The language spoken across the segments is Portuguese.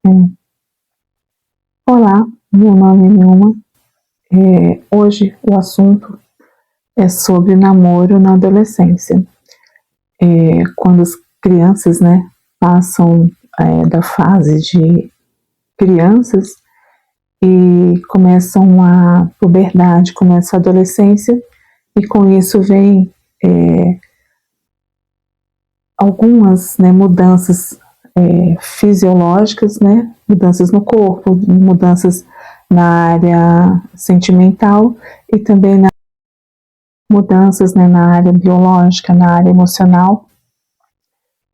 É. Olá, meu nome é Nilma. Hoje o assunto é sobre namoro na adolescência. Quando as crianças, né, passam da fase de crianças e começam a puberdade, começa a adolescência, e com isso vem algumas, né, mudanças fisiológicas, né, mudanças no corpo, mudanças na área sentimental e também mudanças, né, na área biológica, na área emocional.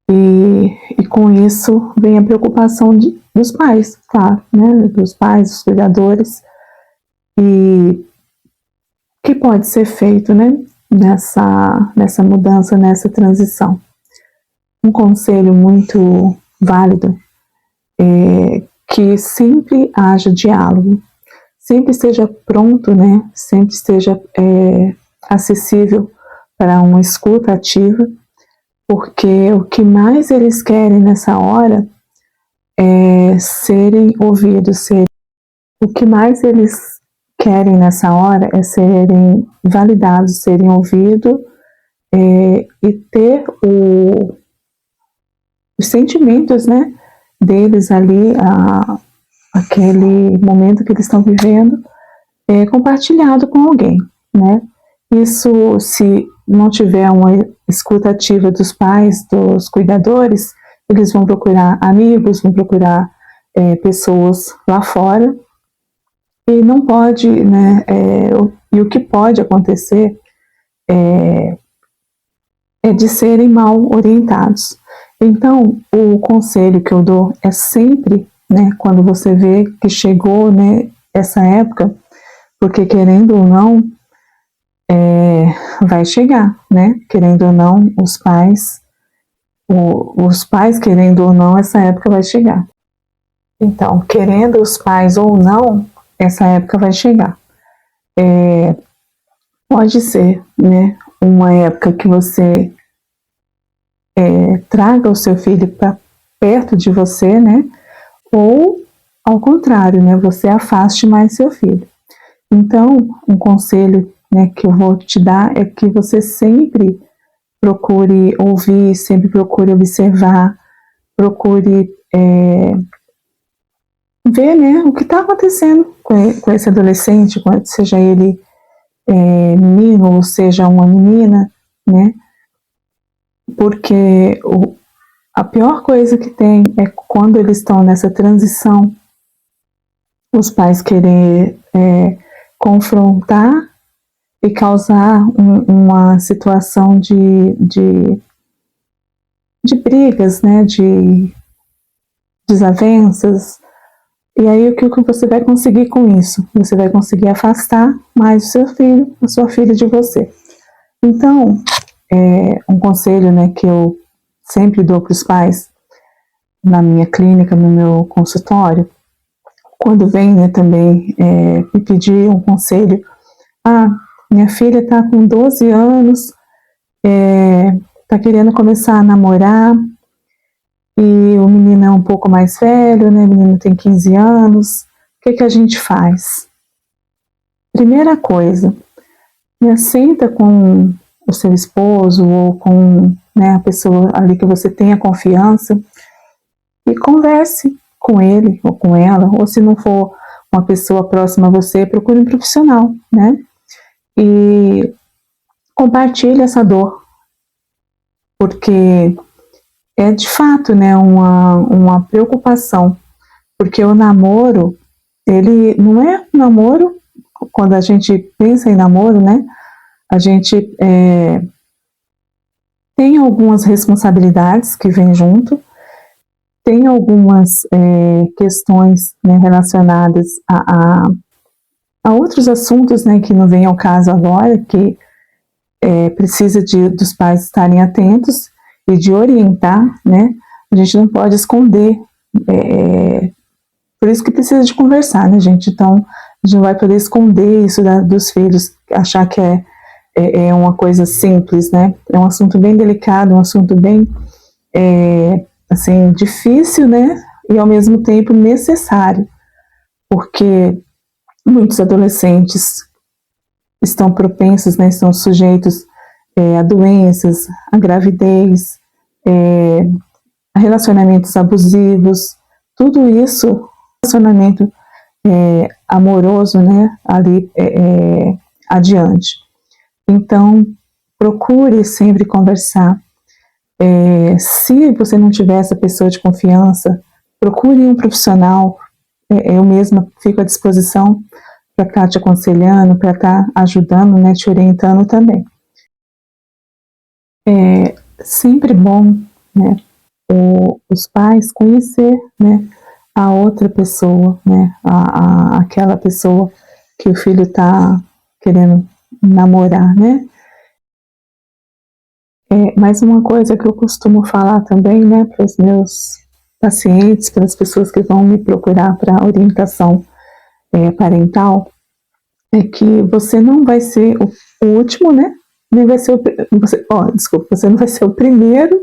E com isso vem a preocupação dos pais, claro, né, dos pais, dos cuidadores, e o que pode ser feito, né, nessa mudança, nessa transição. Um conselho muito válido é que sempre haja diálogo, sempre esteja pronto, né, sempre esteja acessível para uma escuta ativa, porque o que mais eles querem nessa hora é serem ouvidos, o que mais eles querem nessa hora é serem validados, serem ouvidos e ter os sentimentos, né, deles ali, aquele momento que eles estão vivendo, compartilhado com alguém, né? Isso, se não tiver uma escuta ativa dos pais, dos cuidadores, eles vão procurar amigos, vão procurar pessoas lá fora, e não pode, né, e o que pode acontecer é de serem mal orientados. Então, o conselho que eu dou é sempre, né, quando você vê que chegou, né, essa época, porque querendo ou não, vai chegar, né, querendo ou não, os pais querendo ou não, essa época vai chegar. Então, querendo os pais ou não, essa época vai chegar. Pode ser, né, uma época que você traga o seu filho para perto de você, né? Ou ao contrário, né? Você afaste mais seu filho. Então, um conselho, né, que eu vou te dar é que você sempre procure ouvir, sempre procure observar, procure ver, né, o que está acontecendo com esse adolescente, seja ele menino ou seja uma menina, né? Porque a pior coisa que tem é quando eles estão nessa transição, os pais querer confrontar e causar uma situação de brigas, né, de desavenças. E aí o que você vai conseguir com isso? Você vai conseguir afastar mais o seu filho, a sua filha de você. Então, um conselho, né, que eu sempre dou para os pais na minha clínica, no meu consultório, quando vem, né, também me pedir um conselho, minha filha está com 12 anos, está querendo começar a namorar, e o menino é um pouco mais velho, né, o menino tem 15 anos, o que a gente faz? Primeira coisa, né, senta com o seu esposo ou com, né, a pessoa ali que você tenha confiança e converse com ele ou com ela, ou se não for uma pessoa próxima a você, procure um profissional, né? E compartilhe essa dor, porque é de fato, né, uma preocupação, porque o namoro, ele não é um namoro, quando a gente pensa em namoro, né, a gente tem algumas responsabilidades que vêm junto, tem algumas questões, né, relacionadas a outros assuntos, né, que não vem ao caso agora, que precisa dos pais estarem atentos e de orientar, né? A gente não pode esconder, por isso que precisa de conversar, né, gente? Então, a gente não vai poder esconder isso dos filhos, achar que é uma coisa simples, né? É um assunto bem delicado, um assunto bem, assim, difícil, né? e ao mesmo tempo necessário, porque muitos adolescentes estão propensos, né, estão sujeitos a doenças, a gravidez, a relacionamentos abusivos, tudo isso, relacionamento amoroso, né, ali adiante. Então, procure sempre conversar. Se você não tiver essa pessoa de confiança, procure um profissional. Eu mesma fico à disposição para estar te aconselhando, para estar ajudando, né, te orientando também. É sempre bom, né, os pais conhecer, né, a outra pessoa, né, aquela pessoa que o filho está querendo namorar, né. Mas uma coisa que eu costumo falar também, né, para os meus pacientes, para as pessoas que vão me procurar para orientação parental, é que você não vai ser o último, né, nem vai ser você não vai ser o primeiro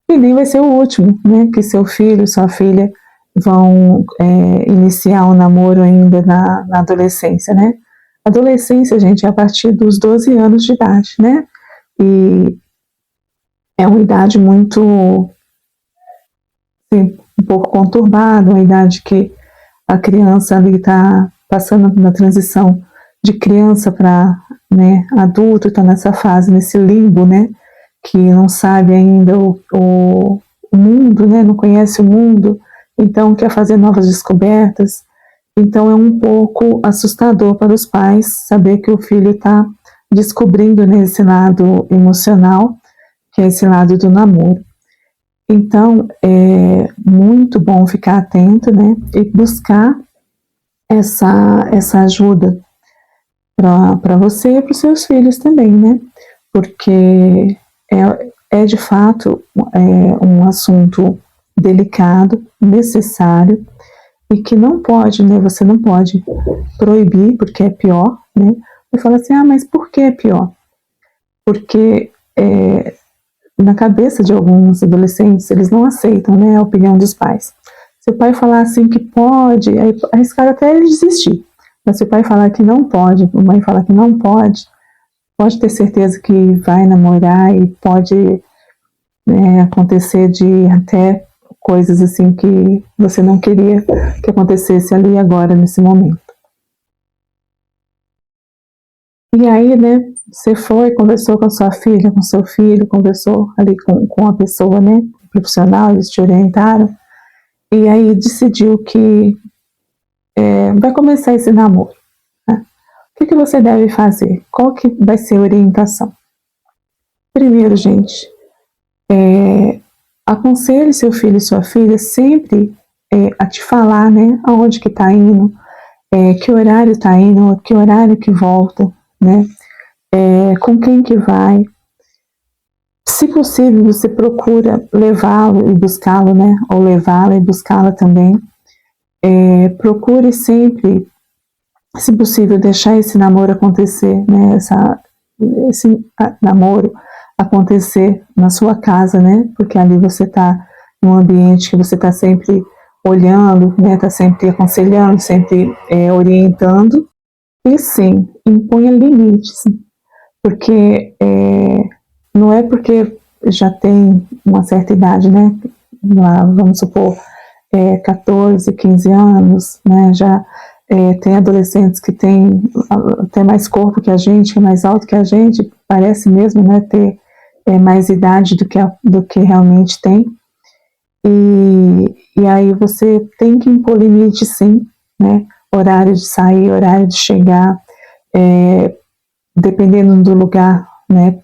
e nem vai ser o último, né, que seu filho, sua filha vão iniciar um namoro ainda na adolescência, né. Adolescência, gente, é a partir dos 12 anos de idade, né, e é uma idade muito, assim, um pouco conturbada, uma idade que a criança ali está passando na transição de criança para, né, adulto, está nessa fase, nesse limbo, né, que não sabe ainda o mundo, né, não conhece o mundo, então quer fazer novas descobertas. Então é um pouco assustador para os pais saber que o filho está descobrindo, né, esse lado emocional, que é esse lado do namoro. Então, é muito bom ficar atento, né, e buscar essa ajuda para você e para os seus filhos também, né, porque é de fato um assunto delicado, necessário, e que não pode, né, você não pode proibir, porque é pior, né, e fala assim, mas por que é pior? Porque na cabeça de alguns adolescentes, eles não aceitam, né, a opinião dos pais. Se o pai falar assim que pode, aí arriscar até ele desistir. Mas se o pai falar que não pode, a mãe falar que não pode ter certeza que vai namorar e pode, né, acontecer de até coisas assim que você não queria que acontecesse ali agora, nesse momento. E aí, né, você foi, conversou com a sua filha, com seu filho, conversou ali com a pessoa, né, profissional, eles te orientaram, e aí decidiu que vai começar esse namoro. Né? O que você deve fazer? Qual que vai ser a orientação? Primeiro, gente, aconselhe seu filho e sua filha sempre a te falar, né, aonde que está indo, que horário está indo, que horário que volta, né, com quem que vai. Se possível, você procura levá-lo e buscá-lo, né, ou levá-la e buscá-la também. Procure sempre, se possível, deixar esse namoro acontecer, né, esse namoro acontecer na sua casa, né, porque ali você está num ambiente que você está sempre olhando, né, está sempre aconselhando, sempre orientando, e sim, imponha limites, porque não é porque já tem uma certa idade, né, lá, vamos supor, 14, 15 anos, né, já tem adolescentes que têm até mais corpo que a gente, que é mais alto que a gente, parece mesmo, né, ter mais idade do que realmente tem, e aí você tem que impor limite, sim, né, horário de sair, horário de chegar, dependendo do lugar, né,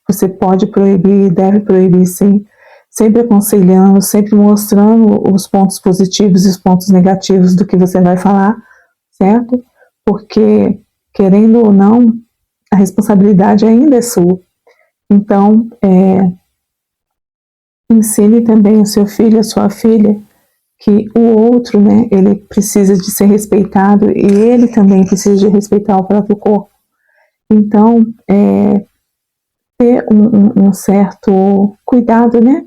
você pode proibir, deve proibir, sim, sempre aconselhando, sempre mostrando os pontos positivos e os pontos negativos do que você vai falar, certo? Porque, querendo ou não, a responsabilidade ainda é sua. Então, ensine também o seu filho, a sua filha, que o outro, né, ele precisa de ser respeitado e ele também precisa de respeitar o próprio corpo. Então, ter um certo cuidado, né,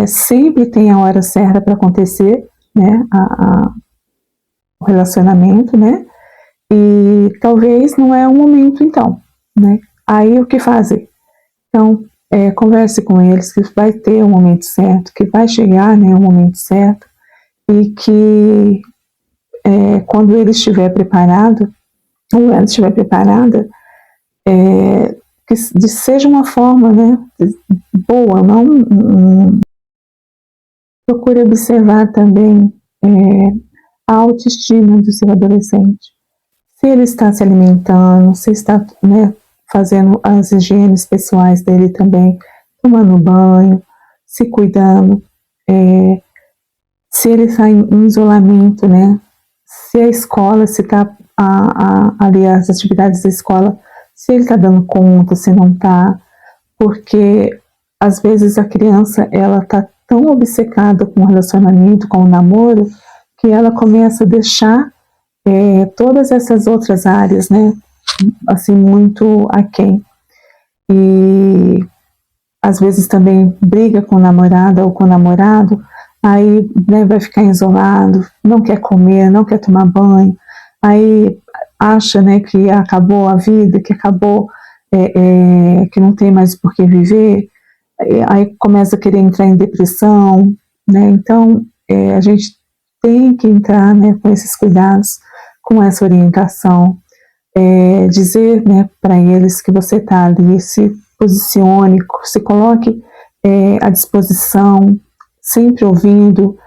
sempre tem a hora certa para acontecer, né, o relacionamento, né, e talvez não é o momento então, né, aí o que fazer? Então, converse com eles que vai ter o momento certo, que vai chegar, né, o momento certo, e que quando ele estiver preparado, ou ela estiver preparada, que seja uma forma, né, boa, não. Procure observar também a autoestima do seu adolescente. Se ele está se alimentando, se está, né, fazendo as higienes pessoais dele também, tomando banho, se cuidando, se ele está em isolamento, né, se a escola, se está ali as atividades da escola, se ele está dando conta, se não está, porque às vezes a criança ela está tão obcecada com o relacionamento, com o namoro, que ela começa a deixar todas essas outras áreas, né, assim, muito aquém. E às vezes também briga com a namorada ou com o namorado, aí, né, vai ficar isolado, não quer comer, não quer tomar banho, aí acha, né, que acabou a vida, que acabou, que não tem mais por que viver, aí começa a querer entrar em depressão, né, então a gente tem que entrar, né, com esses cuidados, com essa orientação, dizer, né, para eles que você está ali, se posicione, se coloque à disposição, sempre ouvindo,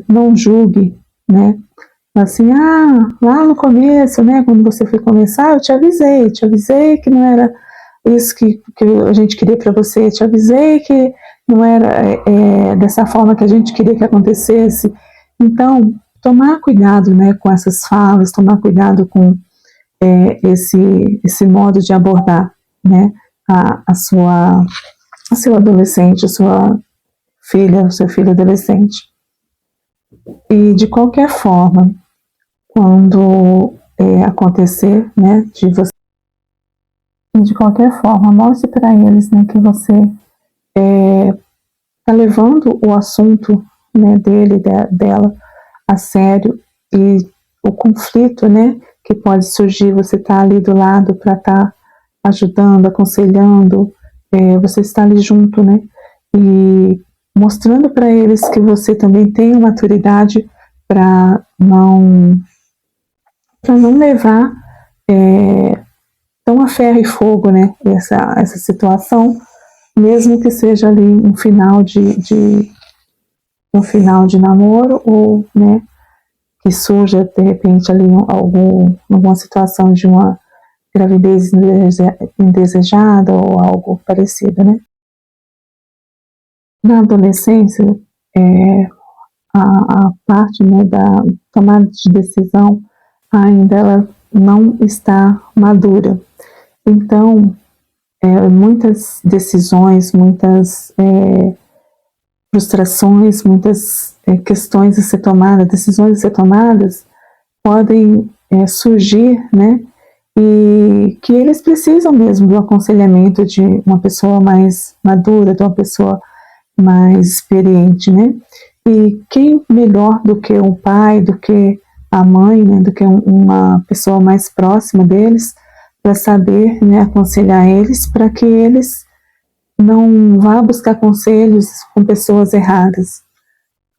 não julgue, né, assim, lá no começo, né, quando você foi começar, eu te avisei que não era isso que a gente queria para você, te avisei que não era dessa forma que a gente queria que acontecesse. Então, tomar cuidado, né, com essas falas, tomar cuidado com esse modo de abordar, né, o seu adolescente, a sua filha, o seu filho adolescente. E de qualquer forma, quando acontecer, né, de qualquer forma, mostre para eles, né, que você está levando o assunto, né, dele, dela a sério, e o conflito, né, que pode surgir, você está ali do lado para estar ajudando, aconselhando, você está ali junto, né, e mostrando para eles que você também tem maturidade para não levar tão a ferro e fogo, né, essa situação, mesmo que seja ali um final de namoro, ou, né, que surja de repente ali alguma situação de uma gravidez indesejada ou algo parecido, né. Na adolescência, a parte, né, da tomada de decisão ainda ela não está madura. Então, muitas decisões, muitas frustrações, muitas questões a ser tomadas, decisões a ser tomadas, podem surgir, né, e que eles precisam mesmo do aconselhamento de uma pessoa mais madura, de uma pessoa mais experiente, né, e quem melhor do que o pai, do que a mãe, né, do que uma pessoa mais próxima deles, para saber, né, aconselhar eles, para que eles não vá buscar conselhos com pessoas erradas,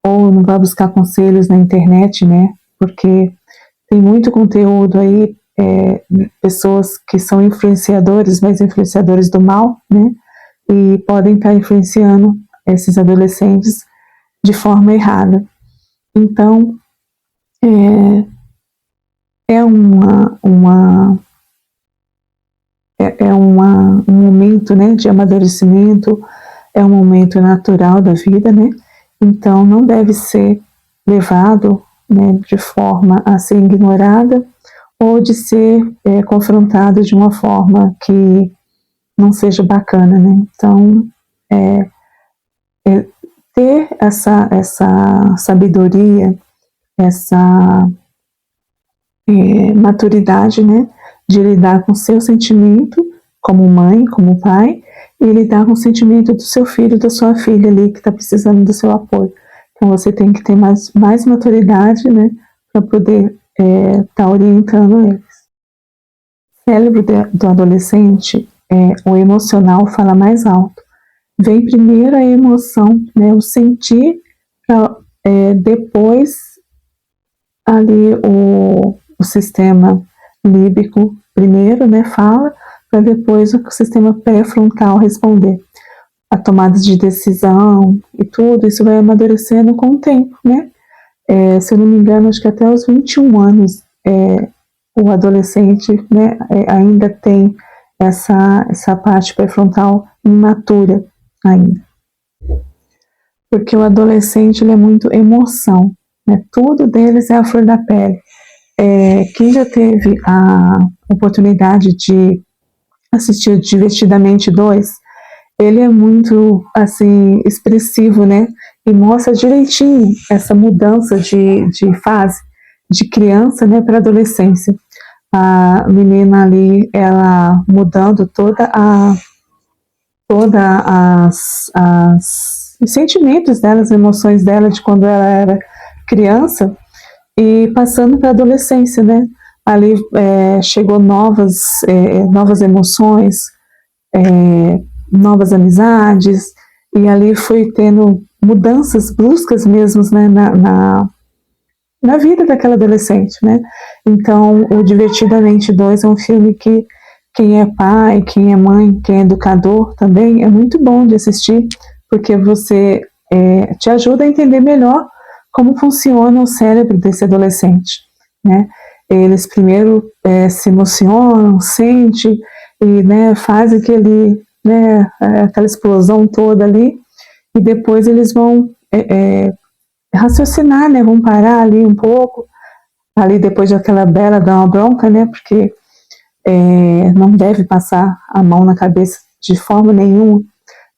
ou não vá buscar conselhos na internet, né, porque tem muito conteúdo aí, pessoas que são influenciadores, mas influenciadores do mal, né, e podem estar influenciando esses adolescentes de forma errada. Então, um momento, né, de amadurecimento, é um momento natural da vida, né, então não deve ser levado, né, de forma a ser ignorada ou de ser confrontado de uma forma que não seja bacana, né. Então, ter essa sabedoria, essa maturidade, né, de lidar com o seu sentimento como mãe, como pai, e lidar com o sentimento do seu filho, da sua filha ali, que está precisando do seu apoio. Então você tem que ter mais maturidade, né, para poder tá orientando eles. O cérebro do adolescente, o emocional fala mais alto. Vem primeiro a emoção, né, o sentir, para depois ali o sistema límbico primeiro, né, fala, para depois o sistema pré-frontal responder. A tomada de decisão e tudo, isso vai amadurecendo com o tempo, né? Se eu não me engano, acho que até os 21 anos o adolescente, né, ainda tem essa parte pré-frontal imatura ainda. Porque o adolescente, ele é muito emoção, né? Tudo deles é a flor da pele. Quem já teve a oportunidade de assistir Divertidamente 2, ele é muito, assim, expressivo, né? E mostra direitinho essa mudança de fase, de criança, né, para adolescência. A menina ali, ela mudando os sentimentos dela, as emoções dela de quando ela era criança e passando para a adolescência, né? Ali chegou novas emoções, novas amizades, e ali foi tendo mudanças bruscas mesmo, né, na vida daquela adolescente, né? Então, o Divertidamente 2 é um filme que quem é pai, quem é mãe, quem é educador também, é muito bom de assistir, porque você te ajuda a entender melhor como funciona o cérebro desse adolescente, né? Eles primeiro se emocionam, sentem e, né, fazem aquela explosão toda ali, e depois eles vão raciocinar, né? Vão parar ali um pouco, ali depois daquela bela dar uma bronca, né? Porque não deve passar a mão na cabeça de forma nenhuma,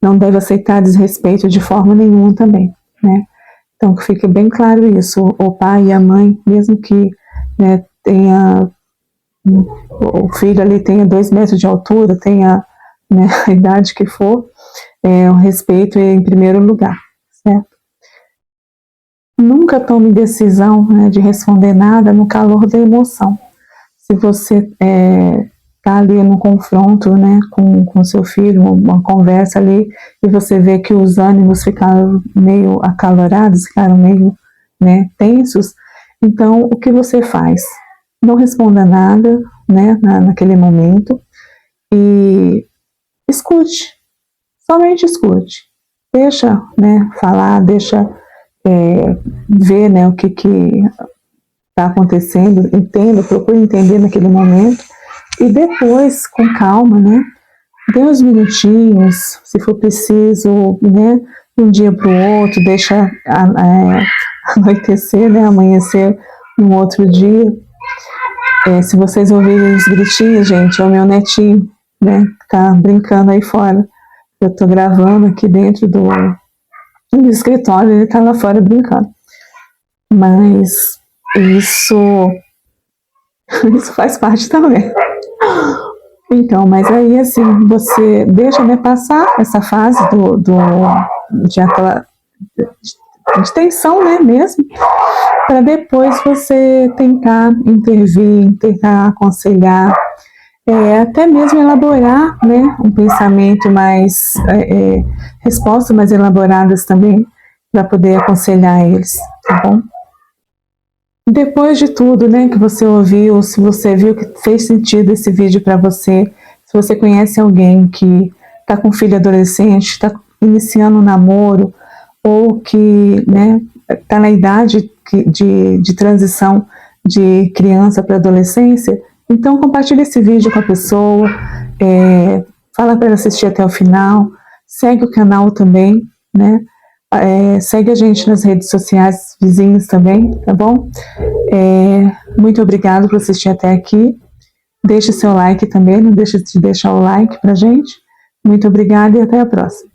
não deve aceitar desrespeito de forma nenhuma também, né? Então que fique bem claro isso, o pai e a mãe, mesmo que, né, o filho ali tenha 2 metros de altura, tenha, né, a idade que for, o respeito é em primeiro lugar, certo? Nunca tome decisão, né, de responder nada no calor da emoção. Se você está ali no confronto, né, com seu filho, uma conversa ali, e você vê que os ânimos ficaram meio acalorados, ficaram meio, né, tensos, então o que você faz? Não responda nada, né, naquele momento, e escute, somente escute. Deixa, né, falar, deixa ver, né, o que está acontecendo, entenda, procure entender naquele momento, e depois, com calma, né, dê uns minutinhos, se for preciso, né, de um dia para o outro, deixa anoitecer, né, amanhecer um outro dia. Se vocês ouvirem os gritinhos, gente, é o meu netinho, né, que tá brincando aí fora. Eu tô gravando aqui dentro do escritório, ele tá lá fora brincando. Mas isso faz parte também. Então, mas aí, assim, você deixa, né, passar essa fase de tensão, né, mesmo, para depois você tentar intervir, tentar aconselhar, até mesmo elaborar, né, um pensamento mais, respostas mais elaboradas também, para poder aconselhar eles, tá bom? Depois de tudo, né, que você ouviu, se você viu que fez sentido esse vídeo para você, se você conhece alguém que está com filho adolescente, está iniciando um namoro, ou que, né, está na idade de transição de criança para adolescência, então compartilhe esse vídeo com a pessoa, fala para ela assistir até o final, segue o canal também, né? Segue a gente nas redes sociais vizinhos também, tá bom? Muito obrigado por assistir até aqui. Deixe seu like também, não deixe de deixar o like pra gente. Muito obrigada e até a próxima.